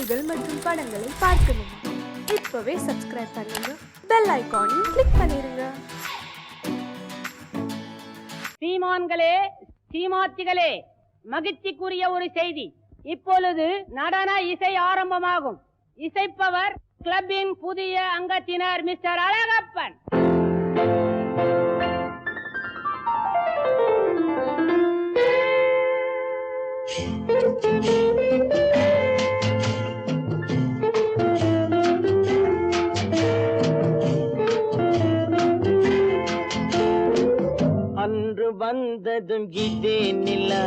செய்திகள் மற்றும் படங்களை பார்க்கணுமா? இப்பவே சப்ஸ்கிரைப் பண்ணுங்க, பெல் ஐகானையும் கிளிக் பண்ணிருங்க. சீமான்களே, சீமாத்திகளே, மகிழ்ச்சிக்குரிய ஒரு செய்தி. இப்பொழுது நடன இசை ஆரம்பமாகும். இசைப்பவர் கிளப்பின் புதிய அங்கத்தினர் மிஸ்டர் அழகப்பன். அன்று வந்ததும் இதே நிலா,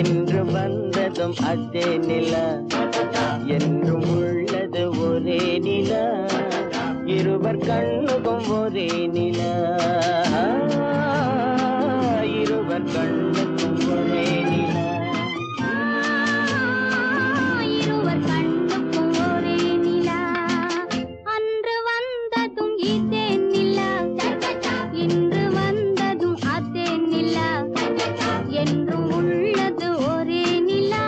என்று வந்ததும் அதே நிலா, என்றும் உள்ளது ஒரே நிலா, இருவர் கண்ணுக்கும் ஒரே நிலா, இருவர் கண்ணுக்கும் ஒரே நிலா, இருவர் கண்ணுக்கும் ஒரே நிலா. அன்று வந்ததும் இதே நிலா, இன்று வந்ததும் அதே நிலா, என்றும் உள்ளது ஒரே நிலா,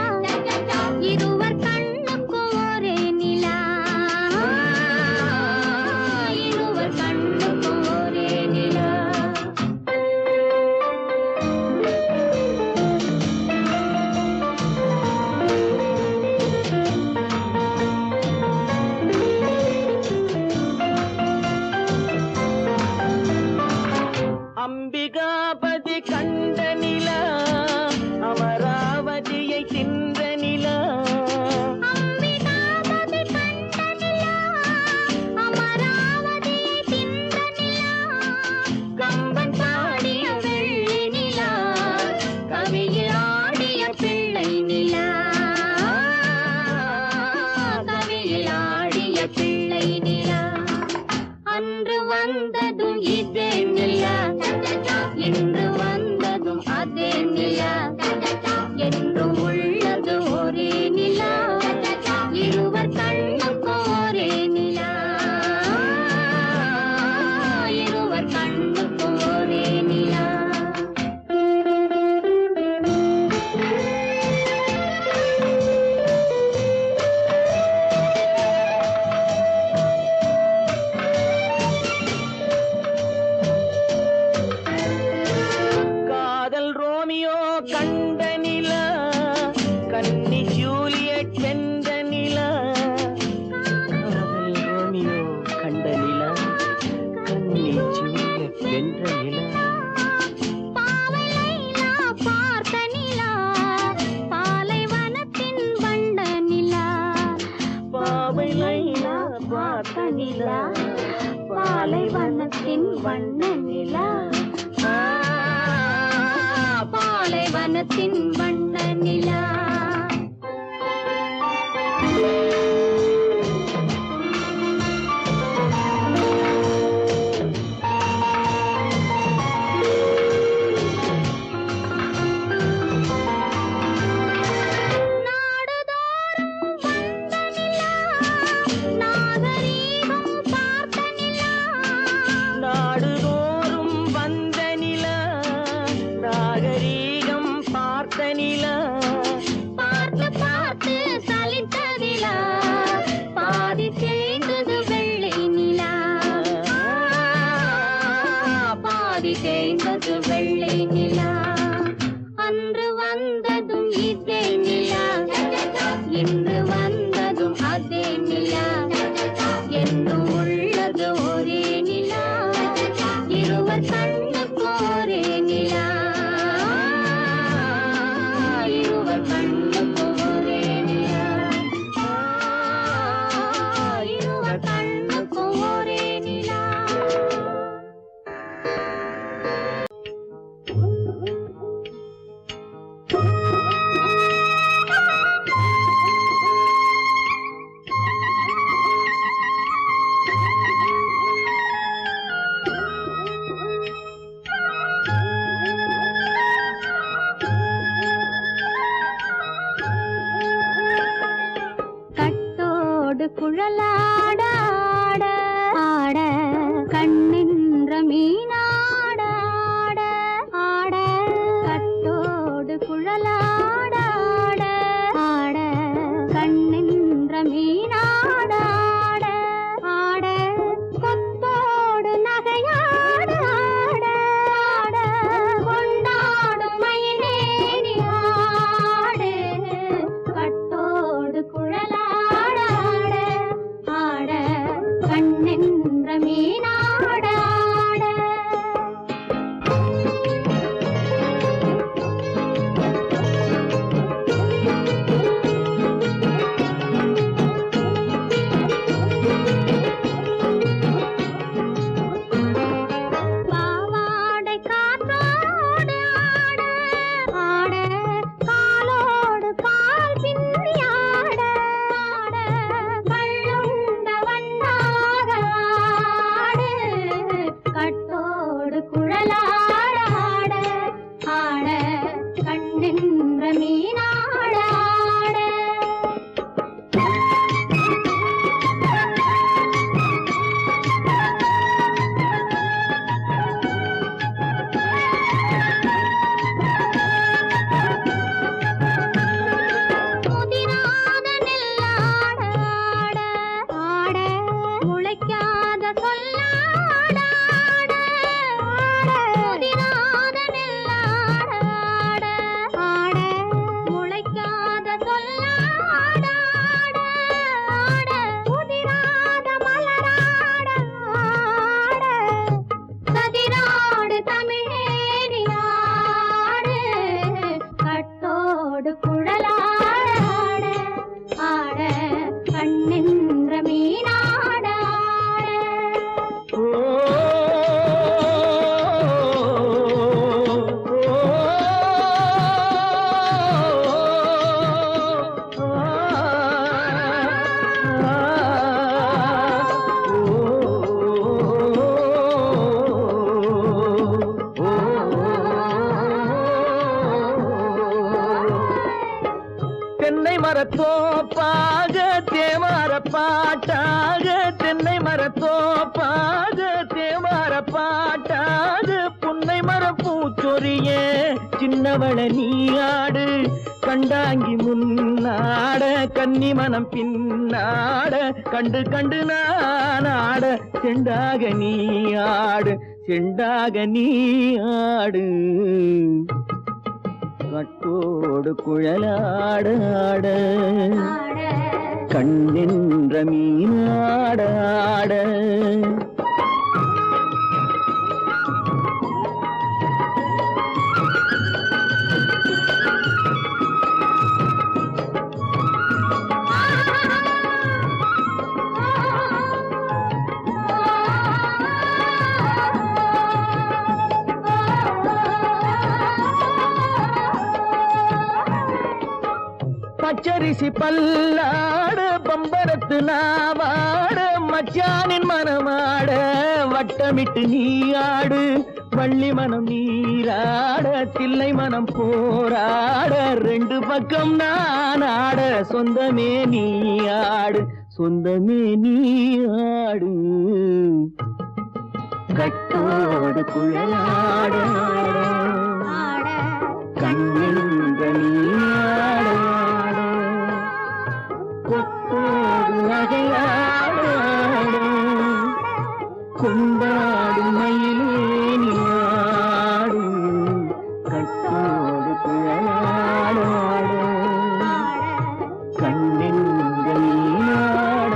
இருவர் கண்ணுக்கும் ஒரே நிலா, இருவர் கண்ணுக்கும் ஒரே நிலா. அம்பிகாபதி கண்ட நிலா, அமராவதியை தின்ற நிலா, அம்பிகாபதி கண்ட நிலா, அமராவதியை தின்ற நிலா, கம்பன் பாடிய வெள்ளி நிலா, கவியில் ஆடிய பிள்ளை நிலா, கவியில் ஆடிய பிள்ளை நிலா. அன்று வந்ததும் இதே நிலா, இன்று வந்ததும் அதே நிலா, என்றும் உள்ளது ஒரே நிலா, இருவர் கண்ணுக்கும் ஒரே நிலா, இருவர் கண்ணுக்கும் ஒரே நிலா. காதல் ரோமியோ கண்ட நிலா, கன்னி ஜூலியட் வென்ற நிலா, காதல் ரோமியோ கண்ட நிலா, கன்னி ஜூலியட் வென்ற நிலா, பாவை லைலா பார்த்த நிலா, பாலைவனத்தின் வண்ண நிலா, பாவை லைலா பார்த்த நிலா, பாலைவனத்தின் வண்ண நிலா, பாலைவனத்தின் வண்ண நிலா. நாடுதோறும் வந்த நிலா, நாகரீகம் பார்த்த நிலா, நாடுதோறும் வந்த நிலா, நாகரீகம் பார்த்த நிலா, பார்த்து பார்த்து சலித்ததிலா, பாதி தேய்ந்தது வெள்ளை நிலா, பாதி தேய்ந்தது வெள்ளை நிலா. அன்று வந்ததும் இதே நிலா, இன்று வந்ததும் அதே நிலா, என்றும் உள்ளது ஒரே நிலா, இருவர் கண்ணுக்கும் ஒரே நிலா, இருவர் கண்ணுக்கும் ஒரே நிலா, இருவர் கண்ணுக்கும் ஒரே நிலா. கட்டோடு குழலாட ஆட ஆட, கண்ணின்ற மீனாட ஆட ஆட, கட்டோடு குழலாட ஆட ஆட, கண்ணின்ற மீனாட ஆட ஆட கொத்தோடு நகையாட ஆட ஆட கொண்டாடும் மயிலேறி ஆடு கட்டோடு குழலாட ஆட ஆட கண்ணென்ற மீனாட ஆட பாவாடை காற்றோடு ஆட ஆட காலோடு கால் பின்னி ஆட ஆட கள்ளுண்ட வண்ணாக ஆடு கட்டோடு குழலாட ஆட ஆட கண்ணென்ற மீனாட ஆட முதிராத நெல்லாட ஆட ஆட முளைக்காத சொல்லாட ஆட ஆட முதிராத நெல்லாட ஆட ஆட முளைக்காத சொல்லாட ஆட ஆட முதிராத மலராட ஆட கதிராடு தமிழேறி ஆடு கட்டோடு குழலாட ஆட ஆட கண்ணென்ற மீனாட ஆட தென்னை மரத்தோப்பாக தேமார பாட்டாக தென்னை மரத்தோப்பாக தேமார பாட்டாக புன்னை மர பூச்சொரிய சின்னவள நீயாடு கண்டாங்கி முன்னாட கன்னி மனம் பின்னாட கண்டு கண்டு நானாட செண்டாக நீயாடு செண்டாக நீயாடு கட்டோடு குழலாட ஆட ஆட கண்ணென்ற மீனாட ஆட பச்சரிசி பல்லாட பம்பரத்து நாவாட மச்சானின் மனமாட வட்டமிட்டு நீயாடு வள்ளி மனம் நீராட தில்லை மனம் போராட ரெண்டு பக்கம் நான் ஆட சொந்தமே நீயாடு சொந்தமே நீயாடு கட்டோடு குழலாட ஆட கண்ணின்ற நீயாட கொத்தோடு நகையாட கொண்டாடு மயிலே நீயாடு கட்டோடு குழலாட கண்ணின்ற நீயாட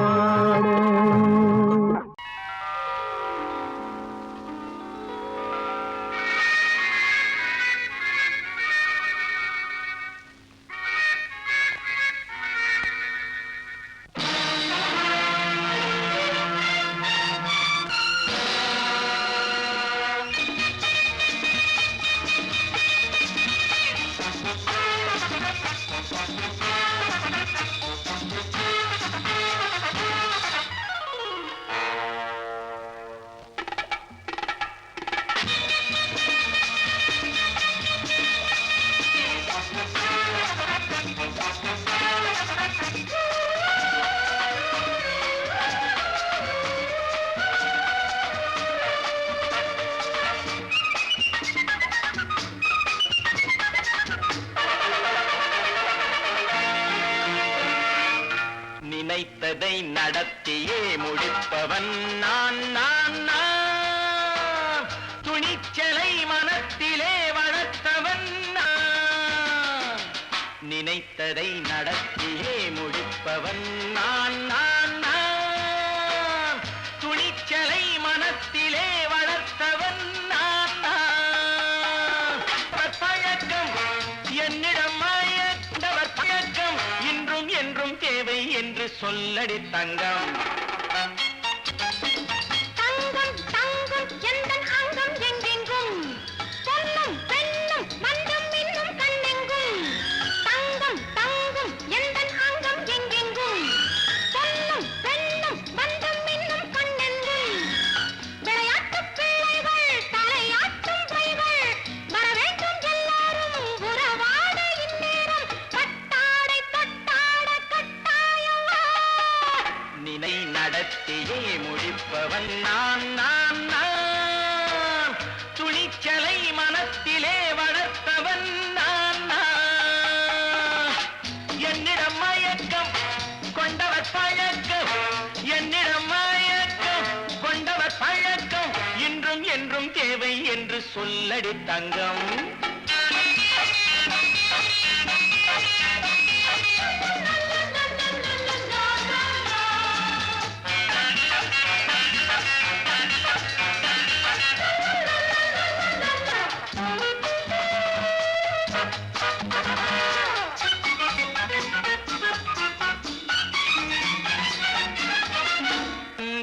நினைத்ததை நடத்தியே முடிப்பவன் நான் நான் நான். துணிச்சலை மனத்திலே வளர்த்தவன் நான். நினைத்ததை நடத்தியே முடிப்பவன் நான் நான் நான். துணிச்சலை மனத்திலே வளர்த்தவன் நான் நான். பழக்கம் என்னிடம் மயந்தவர் பழக்கம் இன்றும் என்றும் தேவை என்று சொல்லடி தங்கம். தங்கம் தங்கம் எந்தன் அங்கம் எங்கெங்கும் பொன்னும் பெண்ணும் மந்தம் இன்னும் கண்ணெங்கும். தங்கம் தங்கம் எந்தன் அங்கம் எங்கெங்கும் பொன்னும் பெண்ணும் மந்தம் இன்னும் கண்ணெங்கும். விளையாட்டு பிள்ளைகள் தலையாட்டும் பைகள் வர வேண்டும் எல்லாரும் உறவாட இந்நேரம் கட்டாடை தொட்டாட கட்டாயவா. நினை நடத்தியே முடிப்பவன் நான் நான் நான். துணிச்சலை மனத்திலே வளர்த்தவன் நான் நான். என்னிடம் மயக்கம் கொண்டவர் பழக்கம் என்னிடம் மயக்கம் கொண்டவர் பழக்கம் இன்றும் என்றும் தேவை என்று சொல்லடி தங்கம்.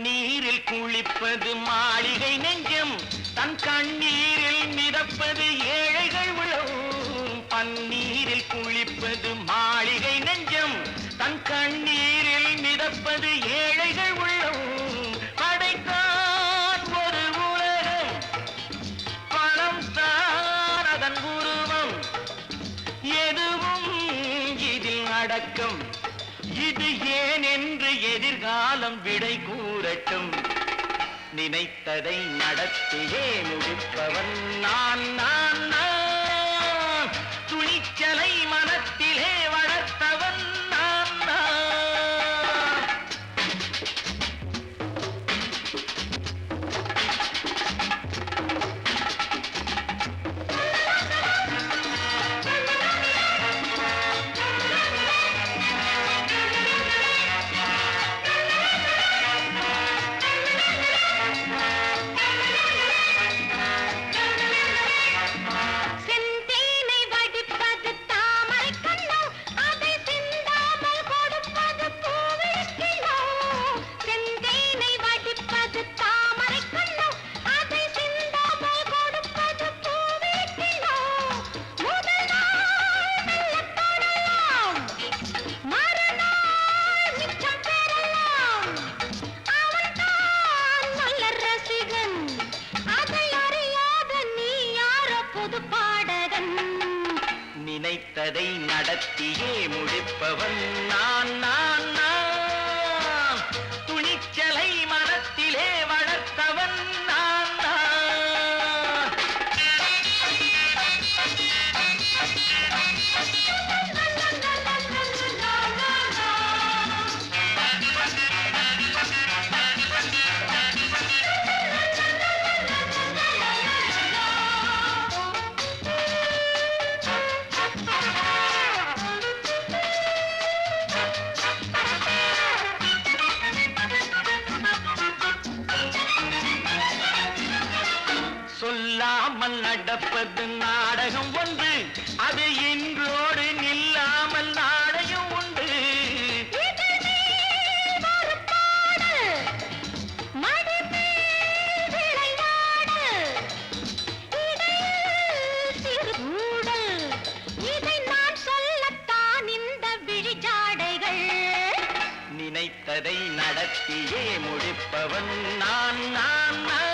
நீரில் குளிப்பது மாளிகை நெஞ்சம் தன் கண்ணீரில் மிதப்பது ஏழைகள் உளவும். பன்னீரில் குளிப்பது மாளிகை நெஞ்சம் தன் கண்ணீரில் மிதப்பது ஏழைகள் உள்ளவும். படைத்தான் ஒரு உலகம் பணம் தான் அதன் உருவம் எதுவும் இதில் அடக்கம். இது ஏன் என்று எதிர்காலம் விடை கூறட்டும். நினைத்ததை நடத்தியே முடிப்பவன் நான் நான் நான். துணிச்சலை மனத்திலே வளர்த்தவன் நான் நான். செந்தேனை வடிப்பது தாமரை கண்ணோ அதை சிந்தாமல் கொடுப்பது பூவிழிக்கிழோ. செந்தேனை வடிப்பது தாமரை கண்ணோ அதை சிந்தாமல் கொடுப்பது பூவிழிக்கிழோ. முதல் நாள் மெல்லத் தொடலாம் மறுநாள் மிச்சம் பெறலாம். அவன்தான் நல்ல ரசிகன் அதை அறியாத நீ யாரோ புது பாடகன். நினைத்ததை நடத்தியே முடிப்பவன் நான் நான் நான். துணிச்சலை மனத்திலே வளர்த்தவன் நான் நான். சொல்லாமல் நடப்பது நாடகம் ஒன்று அது இன்றோடு நில்லாமல் நாளையும் உண்டு. இதழ் மேல் ஒரு பாடு, மடி மேல் விளையாடு, இடையில் சிறு ஊடல், இதை நான் சொல்லத்தான் இந்த விழிஜாடைகள். நினைத்ததை நடத்தியே முடிப்பவன் நான் நான் நான்.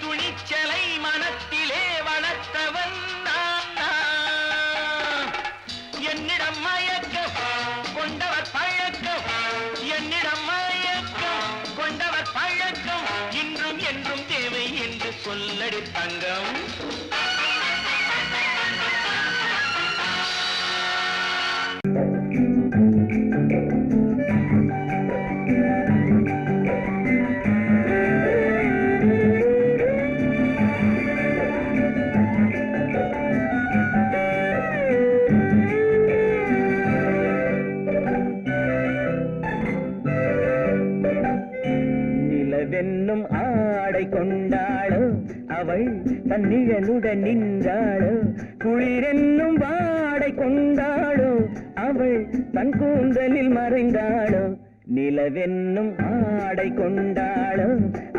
துணிச்சலை மனத்திலே வளர்த்தவன் நான் நான். என்னிடம் மயக்கம் கொண்டவர் பழக்கம் என்னிடம் மயக்கம் கொண்டவர் பழக்கம் இன்றும் என்றும் தேவை என்று சொல்லடி தங்கம். Thank you. நிலவென்னும் ஆடை கொண்டாளோ அவள் தன் நிழலுடன் நின்றாளோ குளிரென்னும் வாடை கொண்டாளோ அவள் தன் கூந்தலில் மறைந்தாளோ நிலவென்னும் ஆடை கொண்டாளோ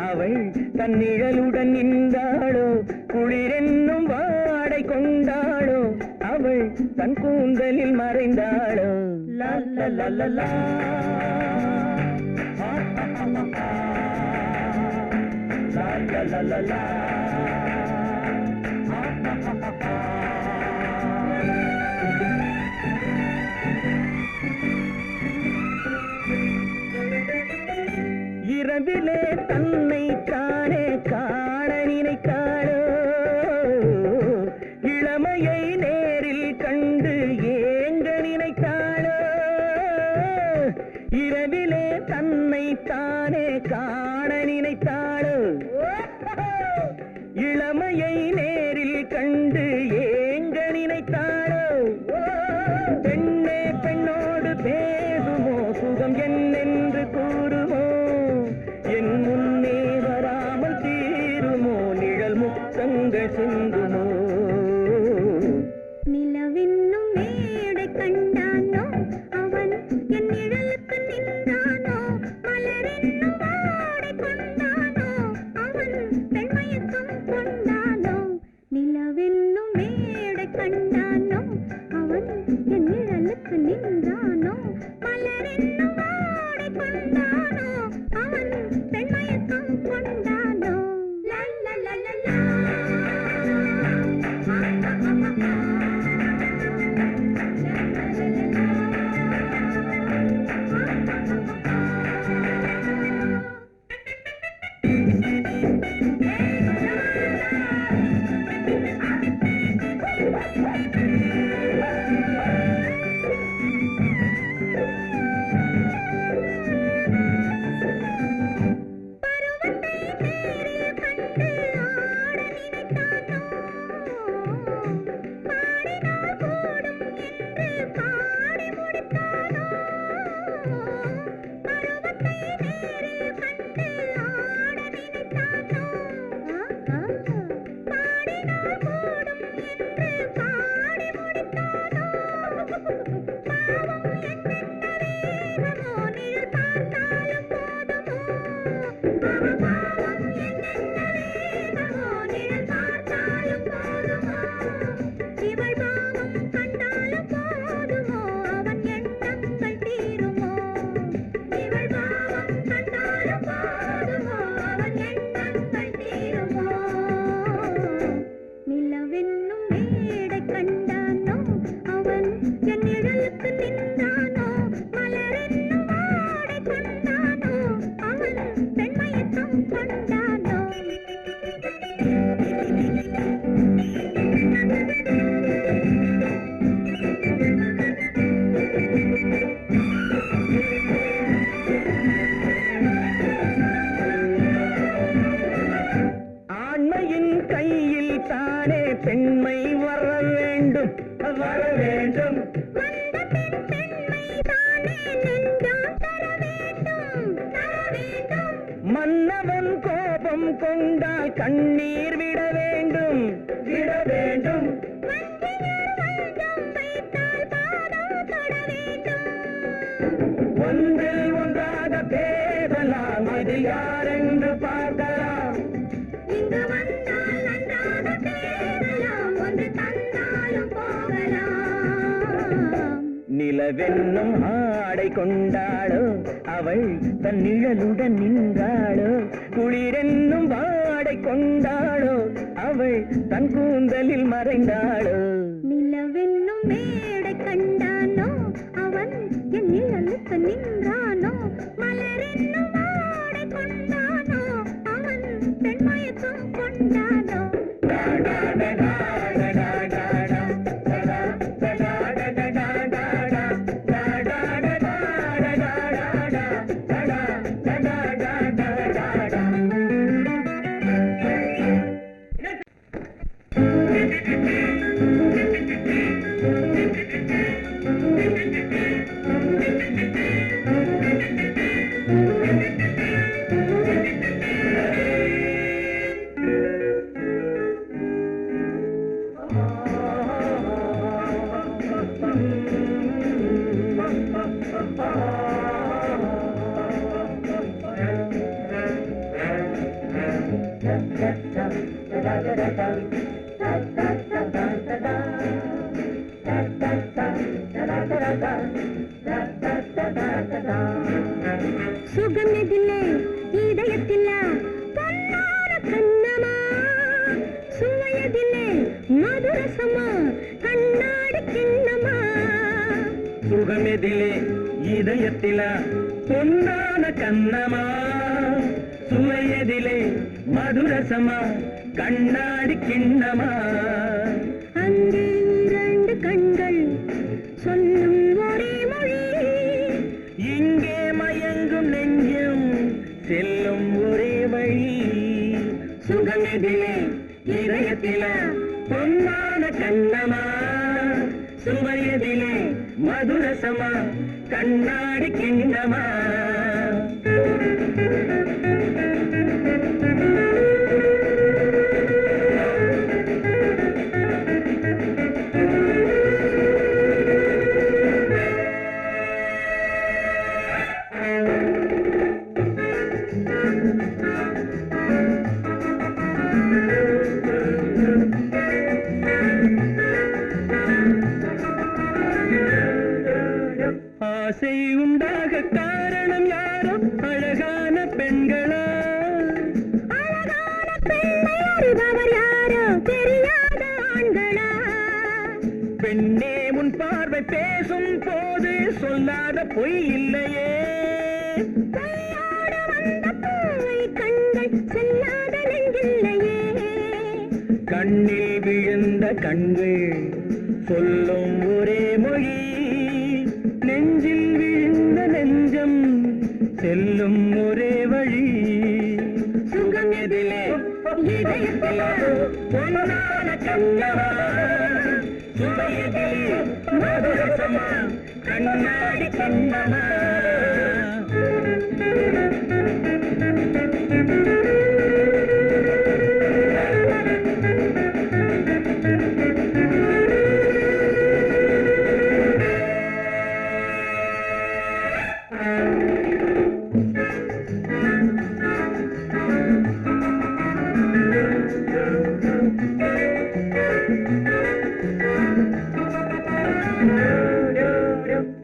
அவள் தன் நிழலுடன் நின்றாளோ குளிரென்னும் வாடை கொண்டாளோ அவள் தன் கூந்தலில் மறைந்தாளோ லா லா லா லா லா la la la la இரவிலே தன்னை தானே காண நினைத்தாளோ இளமையை நேரில் கண்டு ஏங்க நினைத்தாளோ இரவிலே தன்னை தானே காண நினைத்தாளோ இளமையை நேரில் கண்டு ஏங்க நினைத்தாளோ பெண்ணே பெண்ணோடு பேசுமோ சுகம் என்னென்று கூறுமோ என் முன்னே வராமல் தீருமோ நிழல் முத்தங்கள் சிந்துமோ நிலவென்னும் மேடை கண்டானோ அவன் என் நிழலுக்கு நின்றானோ மலரென்னும் வாடை கொண்டானோ அவன் பெண்மயக்கம் கொண்டானோ நிலவென்னும் மேடை கண்டானோ அவன் என் நிழலுக்கு நின்றானோ மலரென்னும் வாடை கொண்டானோ அவன் பெண்மயக்கம் கொண்டானோ லா லா லா லா லா பெண்மை வர வேண்டும் வர வேண்டும் மன்னவன் கோபம் கொண்டால் கண்ணீர் விட வேண்டும் விட வேண்டும் ஒன்றில் ஒன்றாக பேசலாம் அது யாரென்று பார்க்கலாம் இங்கு வந்தால் நன்றாக பேசலாம் ஒன்று தந்தாலும் போகலாம் நிலவென்னும் ஆடை கொண்டாளோ அவள் தன் நிழலுடன் நின்றாளோ குளிரென்னும் வாடை கொண்டாளோ அவள் தன் கூந்தலில் மறைந்தாளோ நிலவென்னும் மேடை கண்டானோ அவன் என் நிழலுக்கு நின்றானோ மலரென்னும் வாடை கொண்டானோ அவன் பெண்மயக்கம் கொண்டானோ சுகமெதிலே இதயத்தில பொன்னான கண்ணமா சுவையதிலே மதுரசமா கண்ணாடி கிண்ணமா சுகமெதிலே இதயத்தில பொன்னான கண்ணமா சுவையதிலே மதுரசமா கண்ணாடி கிண்ணமா அங்கே இரண்டு கண்கள் சொல்லும் ஒரே மொழி இங்கே மயங்கும் நெஞ்சம் செல்லும் ஒரே வழி சுகமெதிலே இதயத்தில பொன்னான கண்ணமா சுவையதிலே மதுரசமா கண்ணாடி கிண்ணமா ஆசை உண்டாக காரணம் யாரோ அழகான பெண்களா அழகான பெண்ணை அறிபவர் யாரோ தெரியாத ஆண்களா பெண்ணே உன் பார்வை பேசும் போது சொல்லாத பொய் இல்லையே கையோடு வந்த பூவை கண்கள் செல்லாத நெஞ்சில்லையே கண்ணில் விழுந்த கண்கள் சொல்லும் ஒரே மொழி நெஞ்சில் விழுந்த நெஞ்சம் செல்லும் ஒரே வழி சுகம் எதிலே இதயத்தில பொன்னான கண்ணமா சுவையதிலே மதுரசமா கண்ணாடி கண்ணமா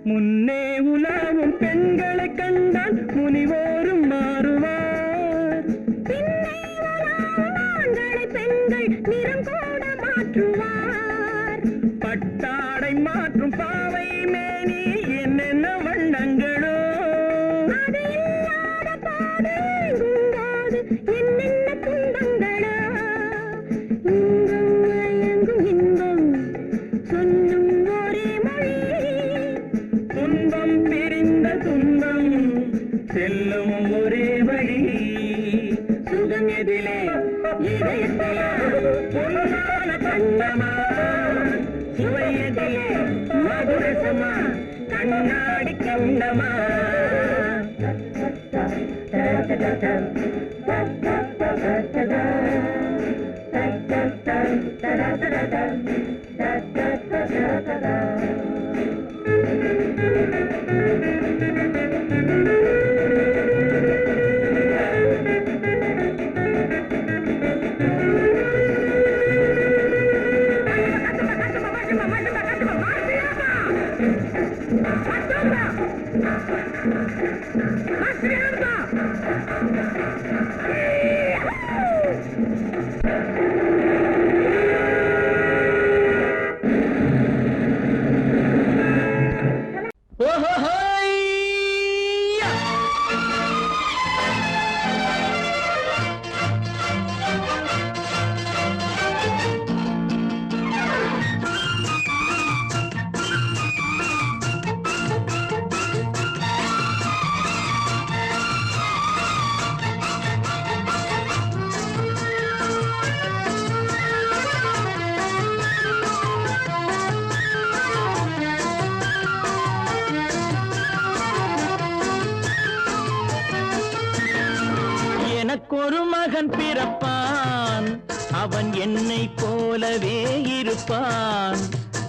முன்னே உலாவும் பெண்களை கண்டால் முனிவோரும் மாறுவார் பின்னே உலாவும் ஆண்களை பெண்கள் நிறம் கூட மாற்றுவார் பட்டாடை மாற்றும் பாவை மேனி என்னென்ன வண்ணங்களோ அது இல்லாத போது எங்கும்போது என்னென்ன துன்பங்களோ இன்பம் மயங்கும் இன்பம் சொல்லும் ஒரே மொழி துன்பம் பிரிந்த துன்பம் செல்லும் ஒரே வழி சுகம் எதிலே இதயத்தில பொன்னான கண்ணமா சுவையதிலே மதுரசமா கண்ணாடி கண்ணமா எனக்கொரு மகன் பிறப்பான் அவன் என்னை போலவே இருப்பான்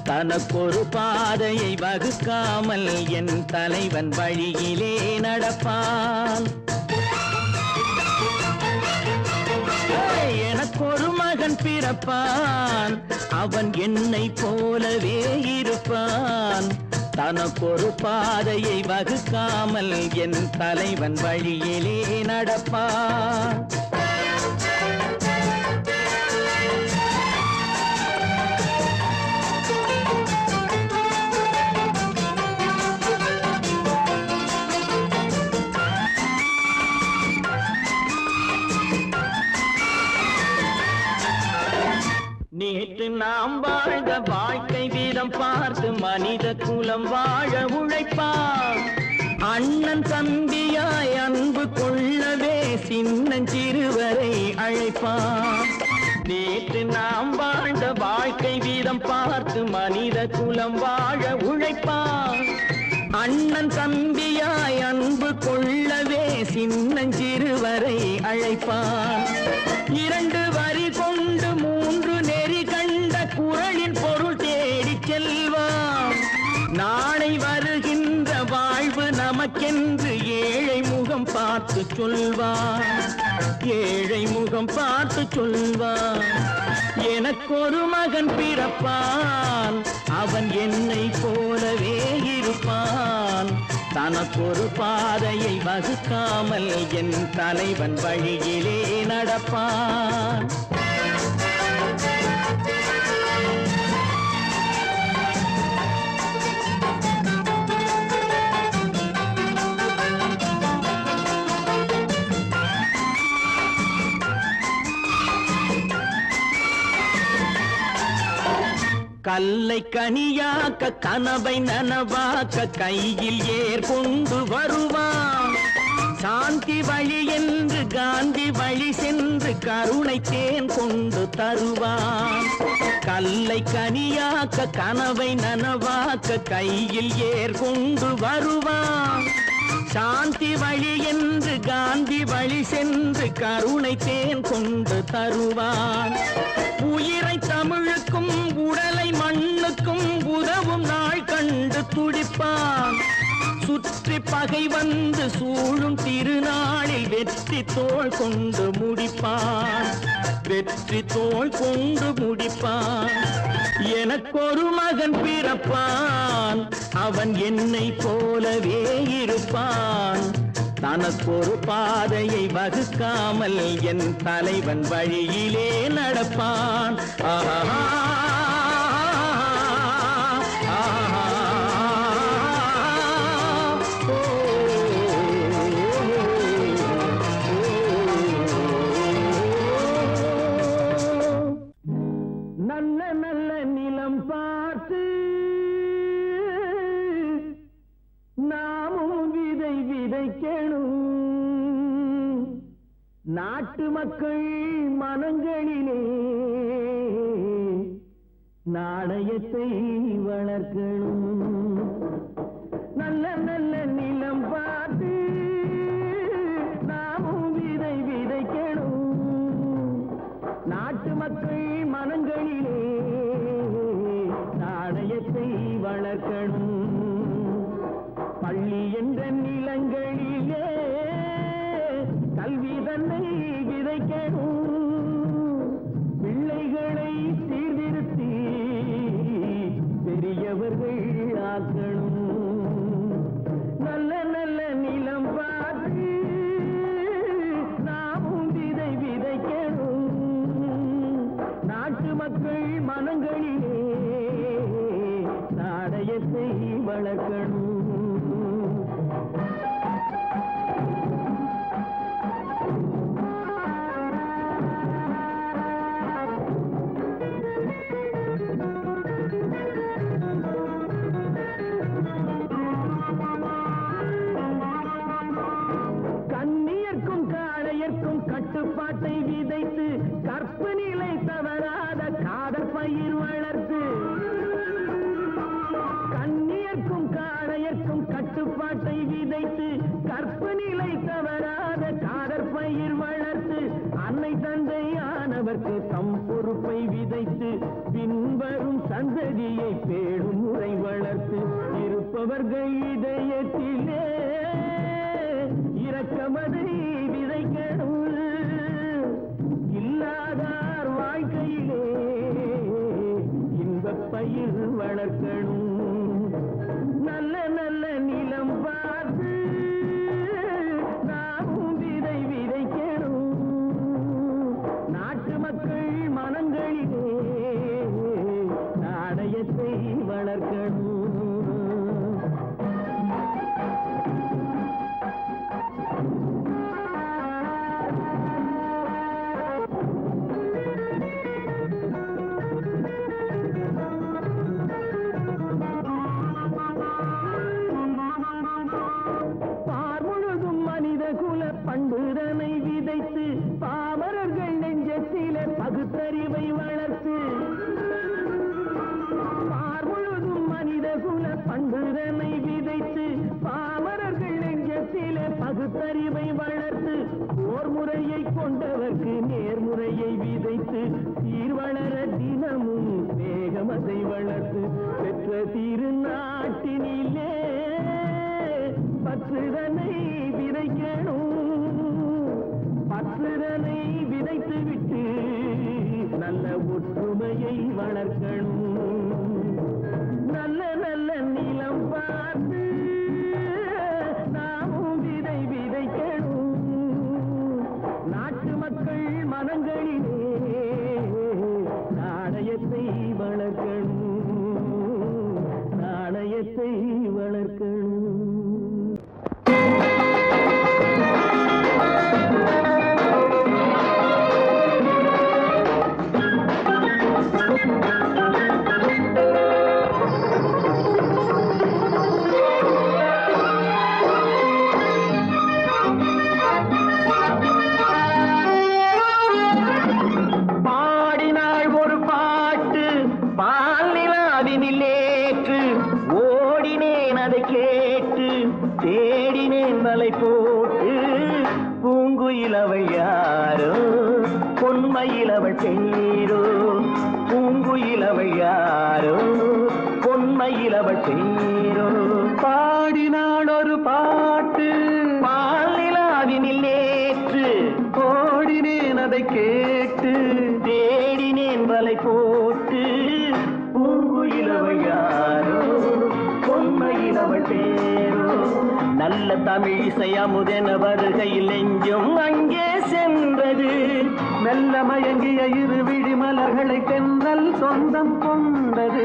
தனக்கொரு பாதையை வகுக்காமல் என் தலைவன் வழியிலே நடப்பான். எனக்கொரு மகன் பிறப்பான், அவன் என்னை போலவே இருப்பான். தனக்கொரு பாதையை வகுக்காமல் என் தலைவன் வழியிலே நடப்பான். நேற்று நாம் வாழ்ந்த வாழ்க்கை வீதம் பார்த்து மனித குலம் வாழ உழைப்பான். அண்ணன் தம்பியாய் அன்பு கொள்ளவே சின்னஞ்சிறுவரை அழைப்பான். நேற்று நாம் வாழ்ந்த வாழ்க்கை வீதம் பார்த்து மனித குலம் வாழ உழைப்பான். அண்ணன் தம்பியாய் அன்பு கொள்ளவே சின்னஞ்சிறுவரை அழைப்பான். 2 வரி கொண்டு 3 நெறி கண்ட குறளின் பொருள் தேடி செல்வான். நாளை வருகின்ற வாழ்வு நமக்கென்று ஏழை முகம் பார்த்து சொல்வான். ஏழை முகம் பார்த்து சொல்வான். எனக்கொரு மகன் பிறப்பான், அவன் என்னை போலவே இருப்பான். தனக்கொரு பாதையை வகுக்காமல் என் தலைவன் வழியிலே நடப்பான். கல்லை கனியாக்க கனவை நனவாக்க கையில் ஏற்கொண்டு வருவான். சாந்தி வழி என்று காந்தி வழி சென்று கருணை தேன் கொண்டு தருவான். கல்லை கனியாக்க கனவை நனவாக்க கையில் ஏற்கொண்டு வருவான். சாந்தி வழி என்று காந்தி வழி சென்று கருணை தேன் கொண்டு தருவான். உயிரை தமிழுக்கும் உடலை மண்ணுக்கும் உதவும் நாள் கண்டு துடிப்பான். சுற்றி பகை வந்து சூழும் திருநாளில் வெற்றி தோள் கொண்டு முடிப்பான். வெற்றி தோள் கொண்டு முடிப்பான். எனக்கொரு மகன் பிறப்பான், அவன் என்னை போலவே இருப்பான். தனக்கொரு பாதையை வகுக்காமல் என் தலைவன் வழியிலே நடப்பான். ஆஹா நல்ல நல்ல நிலம் பார்த்து நாமும் விதை விதைக்கணும். நாட்டு மக்கள் மனங்களிலே நாணயத்தை வளர்க்கணும். நல்ல நல்ல நிலம் பார்த்து நாமும் விதை விதைக்கணும். நாட்டு மக்கள் மனங்களிலே நாணயத்தை வளர்க்கணும். பள்ளி என்ற நிலங்களிலே கல்வி தன்னை விதைக்கணும். பிள்ளைகளை சீர்திருத்தி பெரியவர்கள் ஆக்கணும். நல்ல நல்ல நிலம் பார்த்து நாமும் விதை விதைக்கணும். நாட்டு மக்கள் மனங்களிலே நாணயத்தை வளர்க்கணும். கண்ணியர்க்கும் காளையர்க்கும் கட்டுப்பாட்டை விதைத்து கற்பு நிலை தவறாத காதல் பயிர் வளர்த்து. கண்ணியர்க்கும் காளையர்க்கும் கட்டுப்பாட்டை விதைத்து கற்பு நிலை தவறாத காதல் பயிர் வளர்த்து. அன்னை தந்தையானவர்க்கு தம் பொறுப்பை விதைத்து பின்வரும் சந்ததியை பேடும் முறை வளர்த்து இருப்பவர்கள் இதயத்திலே இரக்கமதை விதைக்கணும். இல்லாதார் வாழ்க்கையிலே இன்பப் பயிர் வளர்க்கணும். நல்ல நல்ல நிலம் பார்த்து நாமும் விதை விதைக்கணும். நாட்டு மக்கள் மனங்களிலே நாணயத்தை வளர்க்கணும். பண்புதனை விதைத்து பாமரர்கள் நெஞ்சத்திலே பகுத்தறிவை வளர்த்து பார்முழுதும் மனித குல பண்புதனை விதைத்து பாமரர்கள் நெஞ்சத்திலே பகுத்தறிவை வளர்த்து ஓர் முறையை கொண்டவர்க்கு நேர்முறையை விதைத்து சீர்வளர தினமும் வேகமதை வளர்த்து பெற்ற திருநாட்டினிலே பற்றுதனை விதைக்கணும். பற்றுதனை விதைத்து விட்டு நல்ல ஒற்றுமையை வளர்க்கணும். நல்ல நல்ல நிலம் பார்த்து நாமும் விதை விதைக்கணும். நாட்டு மக்கள் மனங்களிலே நாணயத்தை வளர்க்கணும். நாணயத்தை வளர்க்கணும். போட்டு பூங்குயிலவள் யாரோ பொன்மயிலவள் பேரோ பூங்குயிலவள் யாரோ பொன்மயிலவள் பேரோ பாடினாள் ஒரு பாட்டு பாலிலாவினில் நேற்று ஓடினேன் அதை கேட்டு தேடினேன் வலை போட்டு பூங்குயிலவள் யாரோ பொன்மயிலவள் பேரோ நல்ல தமிழிசை அமுதென வருகையில் நெஞ்சும் அங்கே சென்றது. மெல்ல மயங்கிய இரு விழி மலர்களை தென்றல் சொந்தம் கொண்டது.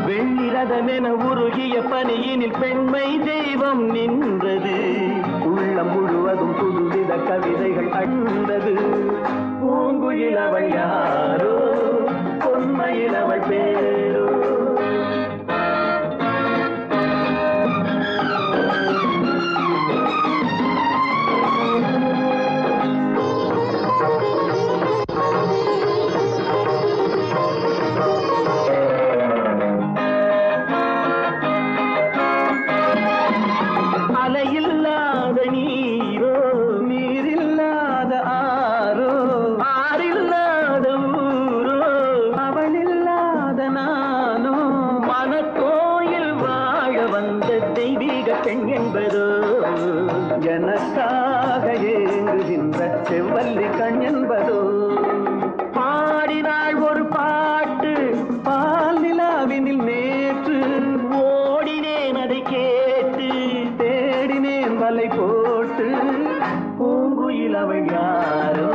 வெள்ளிரதமென உருகிய பனியினில் பெண்மை தெய்வம் நின்றது. உள்ளம் முழுவதும் புதுவித கவிதைகள் அண்டது. பூங்குயிலவள் யாரோ பொன்மயிலவள் பேரோ அலையில்லாத நீரோ நீரில்லாத ஆரோ ஆறில்லாத ஊரோ அவளில்லாத நானோ மனக்கோயில் வாழ வந்த தெய்வீக பெண் என்பதோ எனக்காக ஏங்குகின்ற செவ்வல்லி கண் என்பதோ பாடினாள் ஒரு பாட்டு பால் நிலாவினில் நேற்று ஓடினேன் அதை கேட்டு தேடினேன் வலை போட்டு பூங்குயிலவள் யாரோ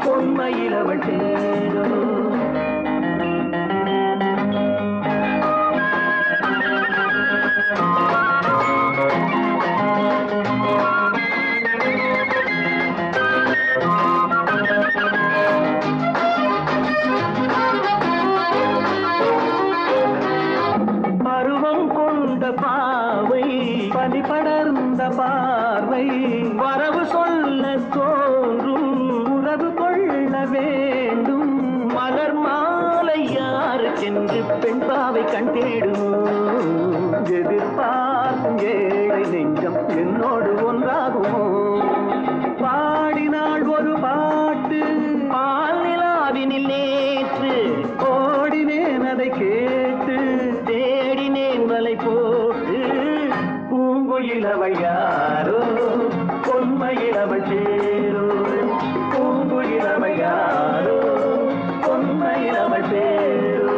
பொன்மயிலவள் பேரோ பாவை பனி படர்ந்த பார்வை வரவு சொல்ல தோன்றும் உறவு கொள்ள வேண்டும். மலர் மாலை யாருக்கென்று பெண் பாவை கண் தேடுமோ எதிர்பார்க்கும் ஏழை நெஞ்சம் என்னோடு ஒன்றாகுமோ பாடினாள் ஒரு பாட்டு பால் நிலாவினில் யாரோ பொன்மையிலவள் சேரோ பூங்குயிலவள் யாரோ பொன்மையிலவள் சேரோ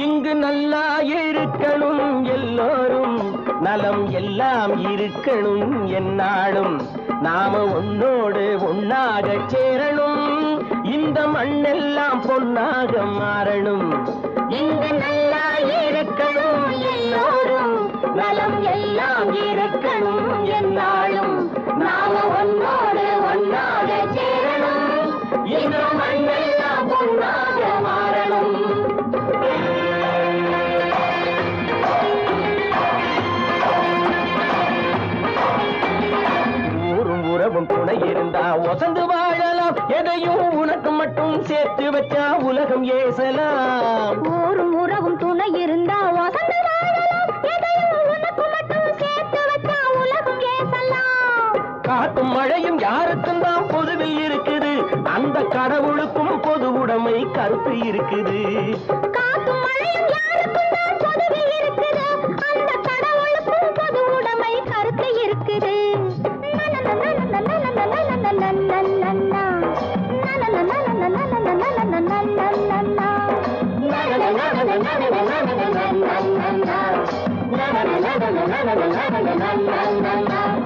இங்கு நல்லா இருக்கணும் எல்லோரும் நலம் எல்லாம் இருக்கணும் என்னாலும் நாம ஒன்னோடு ஒன்னாக சேரணும் இந்த மண்ணெல்லாம் பொன்னாக மாறணும் இங்கு நல்லா இருக்கணும் எல்லோரும் நலம் எல்லாம் இருக்கணும் என்னாலும் நாம ஒன்னோடு ஒன்னாக சேரணும் இந்த மண்ணெல்லாம் பொன்னாக மாறணும் உறவும் துணை இருந்தா ஒசந்து வாழலாம் எதையும் உனக்கு மட்டும் சேர்த்து வச்சா உலகம் ஏசலாம் ஊரும் உறவும் துணை இருந்தா வசந்து வாழலாம் எதையும் உனக்கு மட்டும் சேர்த்து வச்சா உலகம் ஏசலாம் காட்டும் மழையும் யாருக்கும் தான் பொதுவில் இருக்குது அந்த கடவுளுக்கும் பொது உடைமை கருத்து இருக்குது காத்தும் மழையும் யாருக்கும் தான் பொதுவில் இருக்குது அந்த கடவுளுக்கும் பொது உடைமை கருத்து இருக்குது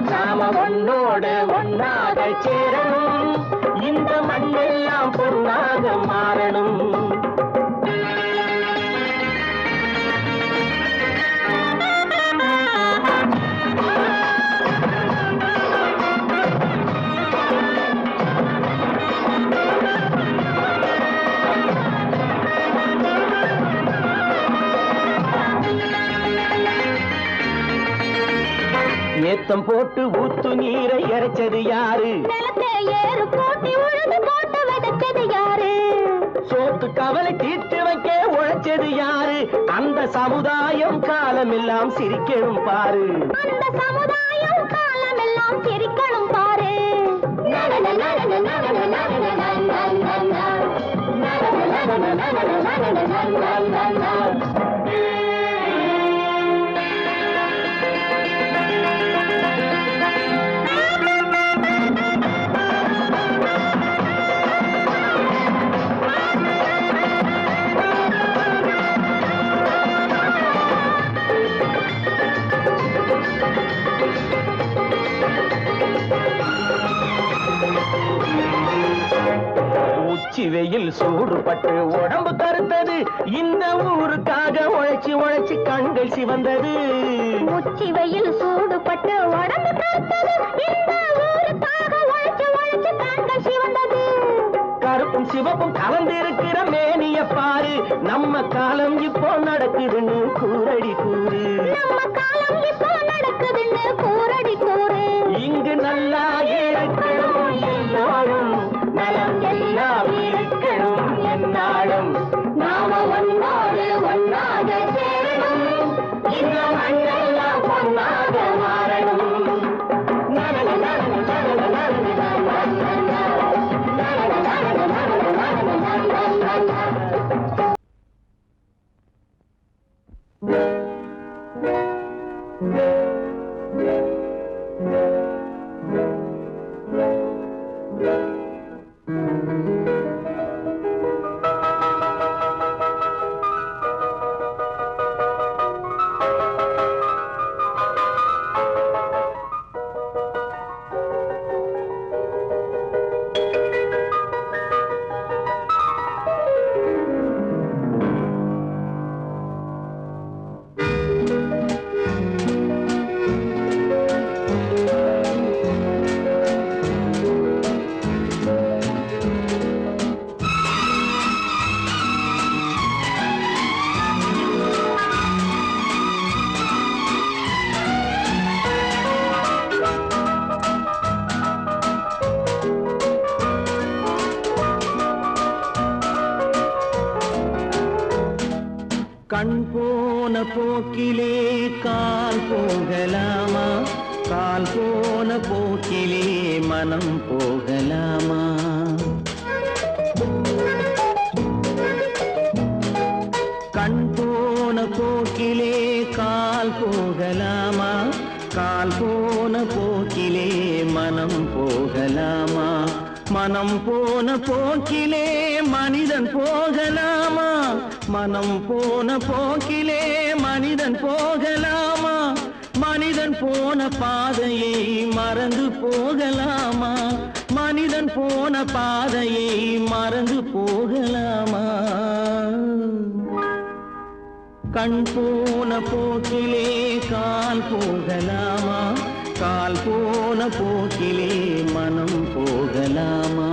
நாம ஒன்னோடு ஒன்னாக சேரணும் இந்த மண்ணெல்லாம் பொன்னாக மாறணும் ஏத்தம் போட்டு ஊத்து நீரை இறைச்சது யாரு நிலத்தை ஏறு போட்டி உழுது போட்டு விதைச்சது யாரு சோத்து கவலை தீர்த்து வைக்க உழைச்சது யாரு அந்த சமுதாயம் காலமெல்லாம் சிரிக்கணும் பாரு அந்த சமுதாயம் காலமெல்லாம் சிரிக்கணும் பாரு உச்சி வெயில் சூடுபட்டு உடம்பு கருத்தது இந்த ஊருக்காக உழைச்சி உழைச்சி கண்கள் சிவந்தது உச்சி வெயில் சூடுபட்டு உடம்பு கருத்தது இந்த ஊருக்காக உழைச்சு உழைச்சு கண்கள் சிவந்தது கருப்பும் சிவப்பும் கலந்திருக்கிற மேனிய பாரு நம்ம காலம் இப்போ நடக்குதுன்னு கூரடி கூறு நம்ம காலம் இப்போ நடக்குதுன்னு கூரடி கூறு இங்கு நல்லா இருக்கணும் எல்லாரும் நலம் எல்லாம் இருக்கணும் என்னாலும் நாம ஒன்னோடு ஒன்னாக சேரணும் இந்த மண்ணெல்லாம் பொன்னாக மாறணும் கண் போன போக்கிலே கால் போகலாமா, கால் போன போக்கிலே மனம் போகலாமா? கண் போன போக்கிலே கால் போகலாமா, கால் போன போக்கிலே மனம் போகலாமா? மனம் போன போக்கிலே மனிதன் போகலாமா, மனம் போன போக்கிலே மனிதன் போகலாமா? மனிதன் போன பாதையை மறந்து போகலாமா, மனிதன் போன பாதையை மறந்து போகலாமா? கண் போன போக்கிலே கால் போகலாமா, கால் போன போக்கிலே மனம் போகலாமா?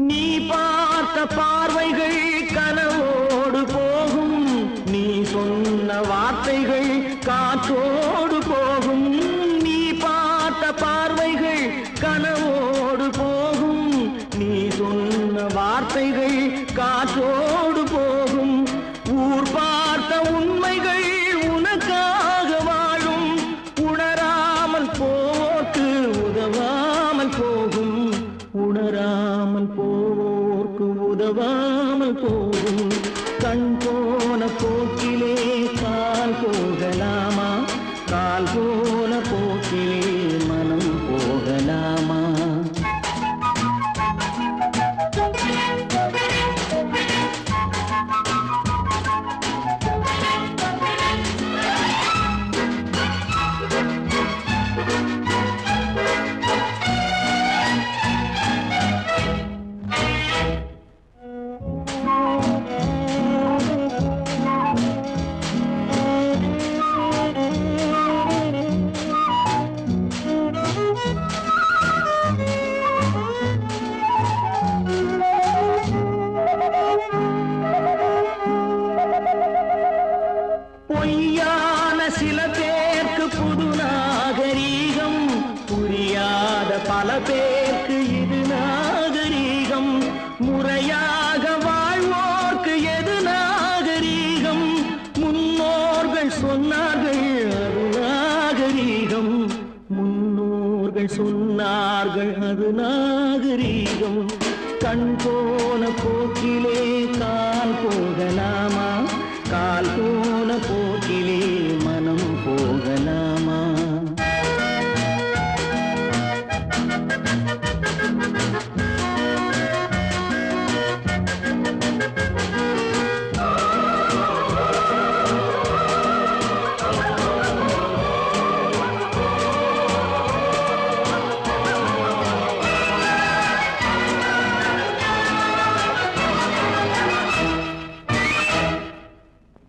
நீ பார்த்த பார்வைகள் கனவோடு போகும், நீ சொன்ன வார்த்தைகள் காற்றோடு போகும். நீ பார்த்த பார்வைகள் கனவோடு போகும், நீ சொன்ன வார்த்தைகள் காற்றோடு போகும். ஊர் பார்த்த உண்மைகள் உனக்காக வாழும், உணராமல் போக்கு உதவாமல் போகும், உணராமல் போவோர்க்கு உதவாமல் போகும். கண் போன போக்கிலே கால் போகலாமா, கால் போன போக்கிலே மனம் போகலாமா? பொய்யான சில பேருக்கு புது நாகரீகம், புரியாத பல பேருக்கு இது நாகரீகம். முறையாக வாழ்வோர்க்கு எது நாகரீகம்? முன்னோர்கள் சொன்னார்கள் அது நாகரீகம், முன்னோர்கள் சொன்னார்கள் அது நாகரீகம். கண் போன போக்கிலே கால் போகலாமா, கால் போன போக்கிலே மனம் போகலாமா?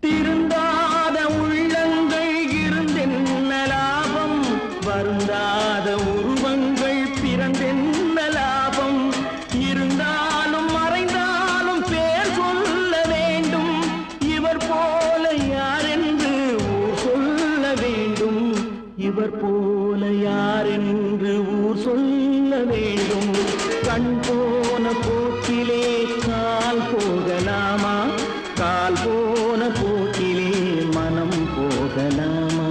திருந்தாத உள்ளங்கள் இருந்தென்ன லாபம், வருந்தாத உருவங்கள் பிறந்தென்ன லாபம்? இருந்தாலும் மறைந்தாலும் பேர் சொல்ல வேண்டும், இவர் போல யாரென்று ஊர் சொல்ல வேண்டும், இவர் போல யாரென்று ஊர் சொல்ல வேண்டும். கண் போன போக்கிலே கால் போகலாமா, கால் போன போக்கிலே மனம் போகலாமா?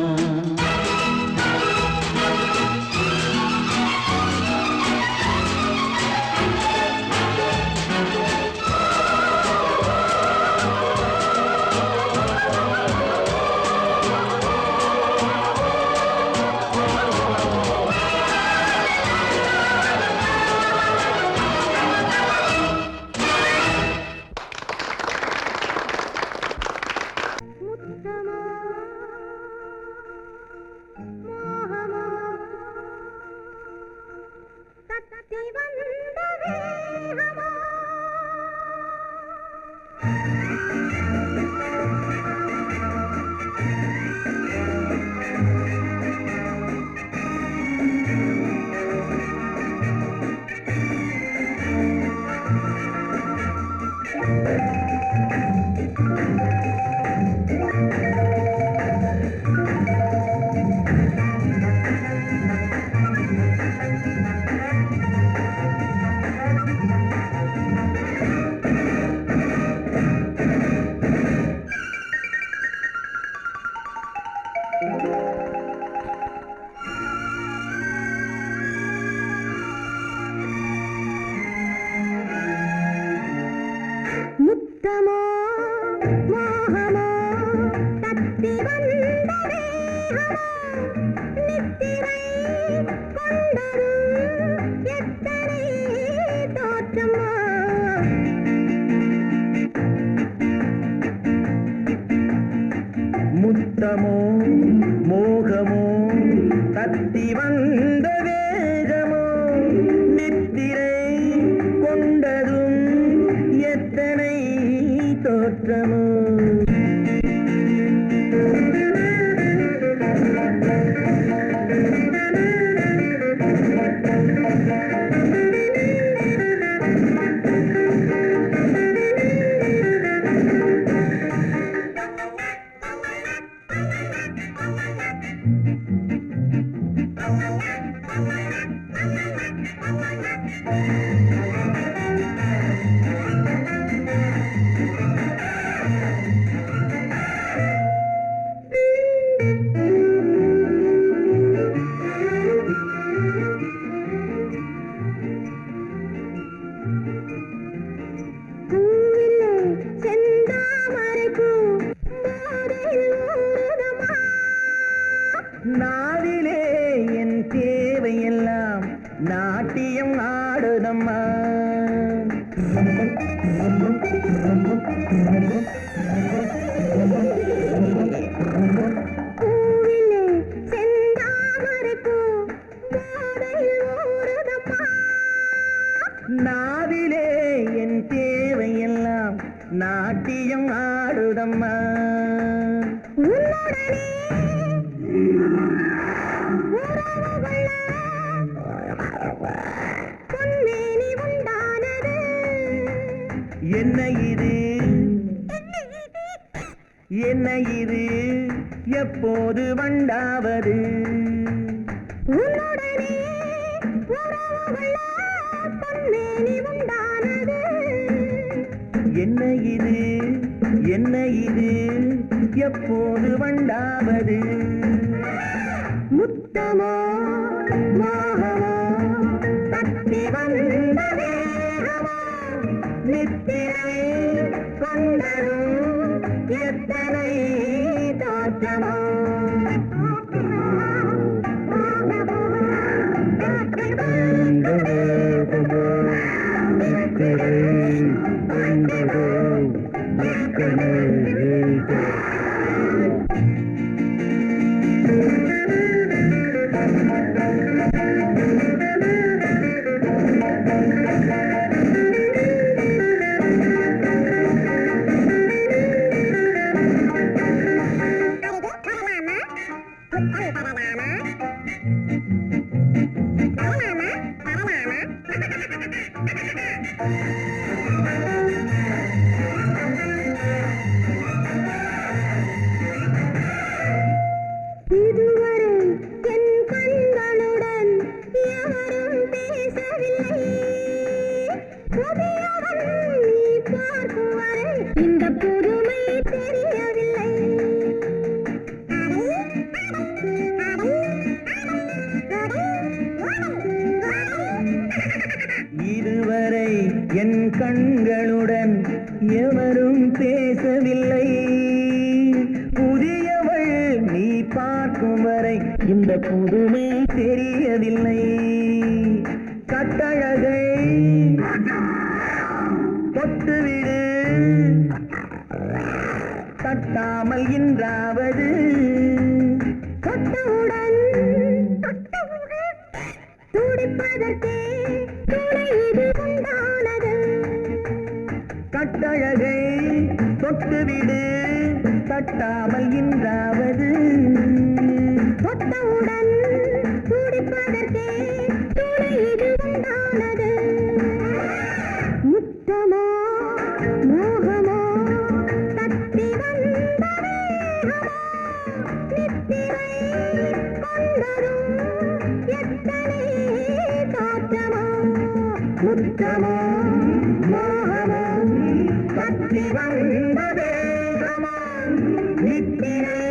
முத்தமோ மோகமோ தத்தி வந்த வேகமோ நித்திரை கொண்டரும் எத்தனை தோற்றமோ முத்தமோ மோகமோ தத்தி வந்த வேகமோ நித்திரை கொண்டதும் எத்தனை தோற்றமோ நாவிலே என் தேவையெல்லாம் நாட்டியம் ஆடுதம்மா நாவிலே என் தேவையெல்லாம் நாட்டியம் ஆடுதம்மா பொன்மேனி உண்டானது என்ன இது என்ன இது எப்போது வண்டாவது உன்னுடனே உறவுகள பொன்மேனி உண்டானது என்ன இது என்ன இது எப்போது வண்டாவது முத்தமோ மோகமோ தத்தி வந்த வேகமோ நித்திரை கொண்டரும் எத்தனை தோற்றமோ இதுவரை என் கண்களுடன் யாரும் பேசவில்லை புதியவன் நீ பார்க்கும் வரை இந்த புதுமை தெரியவில்லை இதுவரை என் கண்களுடன் எவரும் பேசவில்லை புதியவள் நீ பார்க்கும் வரை இந்த புதுமை தெரியவில்லை கட்டழகை தொட்டுவிடு தட்டாமல் இன்றாவது தொட்டவுடன் துடிப்பதற்கே துணை இது உண்டானது கட்டழகை தொட்டுவிடு தட்டாமல் இன்றாவது தொட்டவுடன் துடிப்பதற்கே துணை இது உண்டானது முத்தமோ மோகமோ தத்தி வந்த வேகமோ நித்திரை கொண்டரும் எத்தனை தோற்றமோ முத்தமோ மோகமோ தத்தி வந்த வேகமோ நித்திரை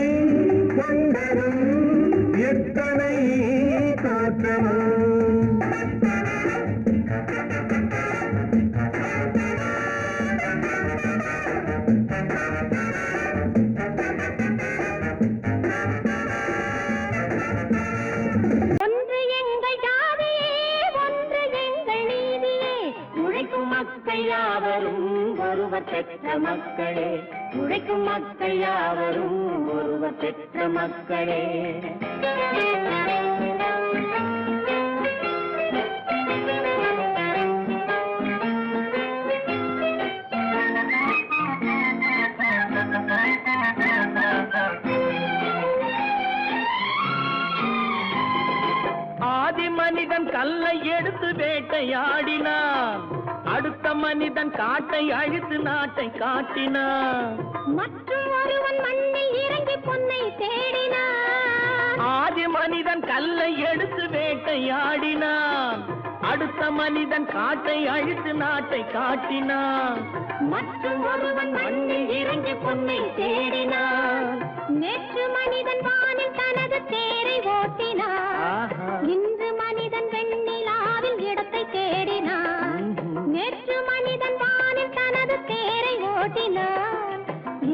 கொண்டரும் எத்தனை தோற்றமோ ஒன்று எங்கள் ஜாதியே ஒன்று எங்கள் நீதியே உழைக்கும் மக்கள் யாவரும் ஒருவர் பெற்ற மக்களே உழைக்கும் மக்கள் யாவரும் ஒருவர் பெற்ற மக்களே ஆதி மனிதன் கல்லை எடுத்து வேட்டையாடினான், அடுத்த மனிதன் காட்டை அழித்து நாட்டை காட்டினான். மற்றும் ஒருவன் மண்ணில் இறங்கி பொன்னை தேடினான். ஆதி மனிதன் கல்லை எடுத்து வேட்டையாடினான், அடுத்த மனிதன் காட்டை அழித்து நாட்டை காட்டினான். மற்றும் ஒருவன் மண்ணில் இறங்கி பொன்னை தேடினான். நேற்று மனிதன் வானில் தனது தேரை ஓட்டினான். இன்று மனிதன் வெண்ணிலாவில் இடத்தை தேடினான். நேற்று மனிதன் வானில் தனது தேரை ஓட்டினான்.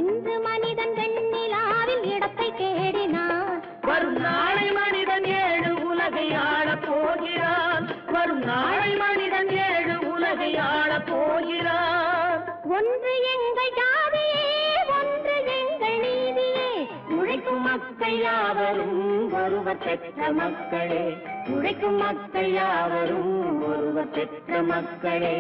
இன்று மனிதன் வெண்ணிலாவில் இடத்தை தேடினான். வரும் நாளை மனிதன் 7 உலகை ஆளப் போகிறான். வரும் நாளை மனிதன் 7 உலகை ஆளப் போகிறான். ஒன்று எங்கள் ஜாதியே ஒன்று எங்கள் நீதியே உழைக்கும் மக்கள் யாவரும் ஒருவர் பெற்ற மக்களே உழைக்கும் மக்கள் யாவரும் ஒருவர் பெற்ற மக்களே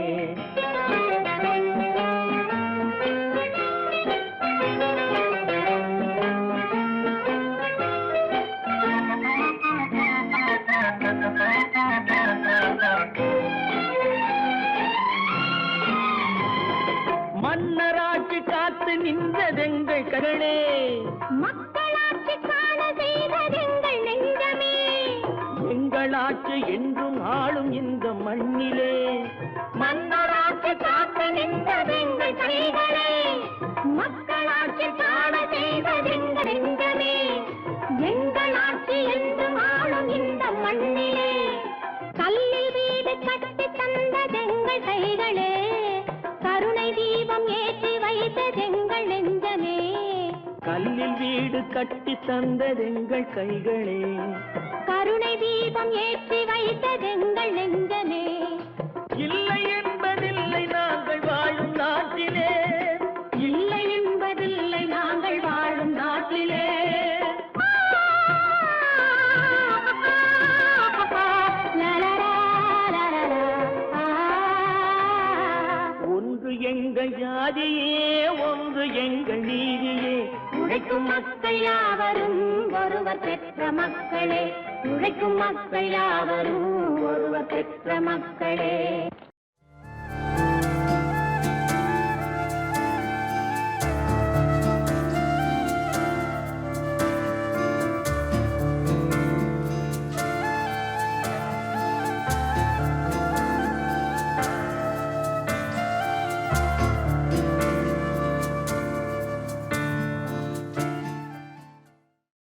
மன்னராட்சி காத்து நின்றதெங்கள் கரளே, மக்களாட்சி காண செய்ததெங்கள் நெஞ்சமே. எங்களாட்சி என்றும் ஆளும் இந்த மண்ணிலே. மன்னராட்சி காத்து நின்றதெங்கள் கைகளே, மக்களாட்சி காண செய்ததெங்கள் நெஞ்சமே. எங்களாட்சி என்றும் ஆளும் இந்த மண்ணிலே. கல்லில் வீடு கட்டி தந்ததெங்கள் கைகளே, கருணை தீபம் ஏற்றி வைத்ததெங்கள் நெஞ்சமே. கல்லில் வீடு கட்டி தந்ததெங்கள் கைகளே, கருணை தீபம் ஏற்றி வைத்ததெங்கள் நெஞ்சமே. இல்லை என்பதில்லை நாங்கள் வாழும் நாட்டிலே. இல்லை என்பதில்லை நாங்கள் வாழும் நாட்டிலே. ஒன்று எங்கள் ஜாதியே ஒன்று எங்கள் நீதியே உழைக்கும் மக்கள் யாவரும் ஒருவர் பெற்ற மக்களே உழைக்கும் மக்கள் யாவரும் ஒருவர் பெற்ற மக்களே.